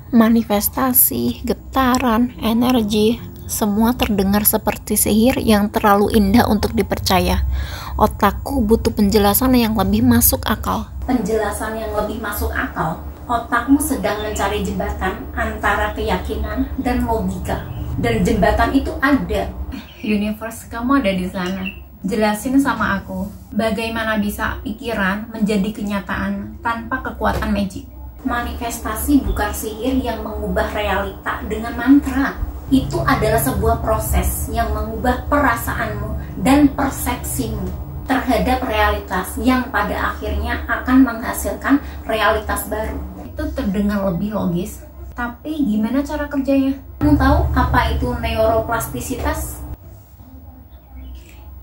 Manifestasi, getaran, energi, semua terdengar seperti sihir yang terlalu indah untuk dipercaya. Otakku butuh penjelasan yang lebih masuk akal. Penjelasan yang lebih masuk akal? Otakmu sedang mencari jembatan antara keyakinan dan logika. Dan jembatan itu ada. Universe, kamu ada di sana. Jelasin sama aku, bagaimana bisa pikiran menjadi kenyataan tanpa kekuatan magic? Manifestasi bukan sihir yang mengubah realita dengan mantra. Itu adalah sebuah proses yang mengubah perasaanmu dan persepsimu terhadap realitas yang pada akhirnya akan menghasilkan realitas baru. Itu terdengar lebih logis, tapi gimana cara kerjanya? Kamu tahu apa itu neuroplastisitas?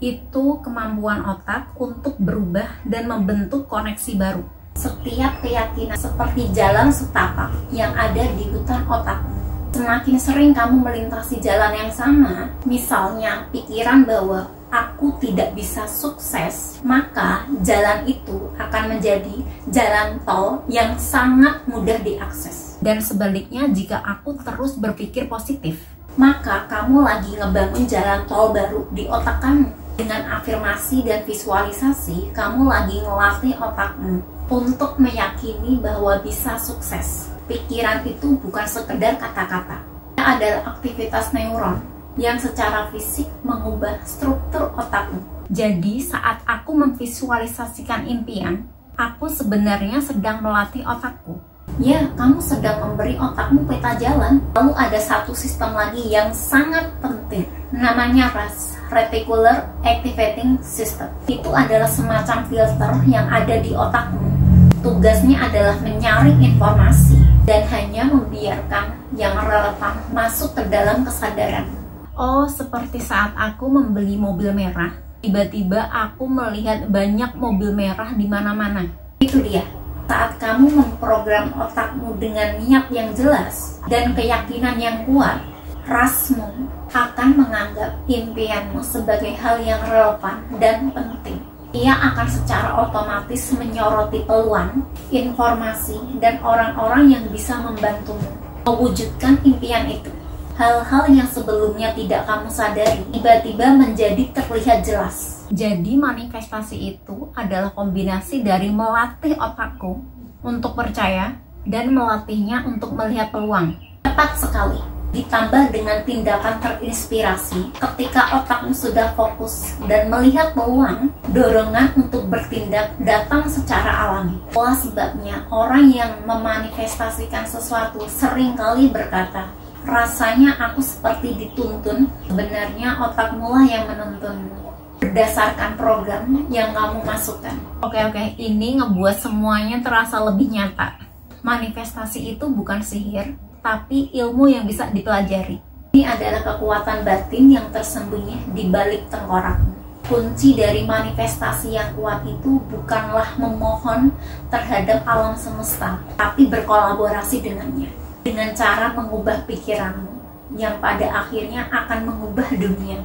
Itu kemampuan otak untuk berubah dan membentuk koneksi baru. Setiap keyakinan seperti jalan setapak yang ada di hutan otakmu. Semakin sering kamu melintasi jalan yang sama, misalnya pikiran bahwa aku tidak bisa sukses, maka jalan itu akan menjadi jalan tol yang sangat mudah diakses. Dan sebaliknya, jika aku terus berpikir positif, maka kamu lagi ngebangun jalan tol baru di otak kamu. Dengan afirmasi dan visualisasi, kamu lagi ngelatih otakmu untuk meyakini bahwa bisa sukses. Pikiran itu bukan sekedar kata-kata. Itu adalah aktivitas neuron yang secara fisik mengubah struktur otakmu. Jadi saat aku memvisualisasikan impian, aku sebenarnya sedang melatih otakku. Ya, kamu sedang memberi otakmu peta jalan. Lalu ada satu sistem lagi yang sangat penting, namanya RAS, Reticular Activating System. Itu adalah semacam filter yang ada di otakmu. Tugasnya adalah menyaring informasi dan hanya membiarkan yang relevan masuk ke dalam kesadaran. Oh, seperti saat aku membeli mobil merah, tiba-tiba aku melihat banyak mobil merah di mana-mana. Itu dia. Saat kamu memprogram otakmu dengan niat yang jelas dan keyakinan yang kuat, rasmu akan menganggap impianmu sebagai hal yang relevan dan penting. Ia akan secara otomatis menyoroti peluang, informasi, dan orang-orang yang bisa membantumu mewujudkan impian itu. Hal-hal yang sebelumnya tidak kamu sadari tiba-tiba menjadi terlihat jelas. Jadi manifestasi itu adalah kombinasi dari melatih otakku untuk percaya dan melatihnya untuk melihat peluang. Tepat sekali. Ditambah dengan tindakan terinspirasi, ketika otakmu sudah fokus dan melihat peluang, dorongan untuk bertindak datang secara alami. Itulah sebabnya orang yang memanifestasikan sesuatu seringkali berkata, rasanya aku seperti dituntun. Sebenarnya otakmu lah yang menuntunmu berdasarkan program yang kamu masukkan. Oke, ini ngebuat semuanya terasa lebih nyata. Manifestasi itu bukan sihir, tapi ilmu yang bisa dipelajari. Ini adalah kekuatan batin yang tersembunyi di balik tengkorakmu. Kunci dari manifestasi yang kuat itu bukanlah memohon terhadap alam semesta, tapi berkolaborasi dengannya. Dengan cara mengubah pikiranmu, yang pada akhirnya akan mengubah dunia.